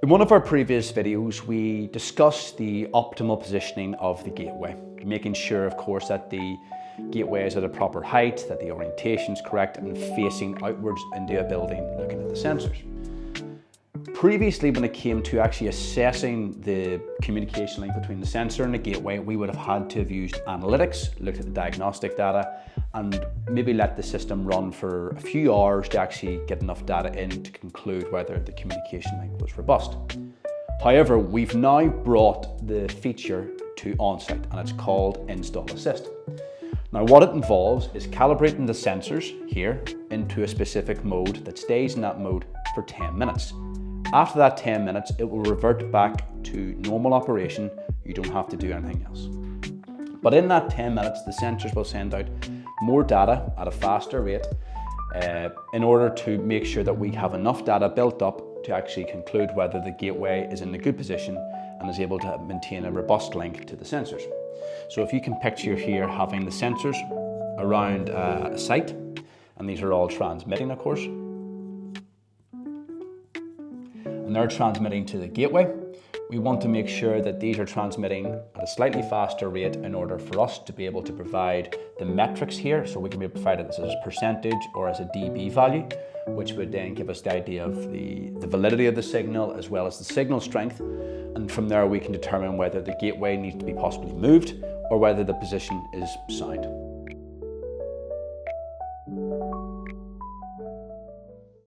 In one of our previous videos, we discussed the optimal positioning of the gateway, making sure, of course, that the gateway is at a proper height, that the orientation is correct, and facing outwards into a building, looking at the sensors. Previously, when it came to actually assessing the communication link between the sensor and the gateway, we would have had to have used analytics, looked at the diagnostic data, and maybe let the system run for a few hours to actually get enough data in to conclude whether the communication link was robust. However, we've now brought the feature to OnSite, and it's called Install Assist. Now, what it involves is calibrating the sensors here into a specific mode that stays in that mode for 10 minutes. After that 10 minutes, it will revert back to normal operation. You don't have to do anything else. But in that 10 minutes, the sensors will send out more data at a faster rate in order to make sure that we have enough data built up to actually conclude whether the gateway is in a good position and is able to maintain a robust link to the sensors. So if you can picture here having the sensors around a site, and these are all transmitting, of course, and they're transmitting to the gateway. We want to make sure that these are transmitting at a slightly faster rate in order for us to be able to provide the metrics here. So we can be able to provide it as a percentage or as a dB value, which would then give us the idea of the validity of the signal as well as the signal strength. And from there we can determine whether the gateway needs to be possibly moved or whether the position is sound.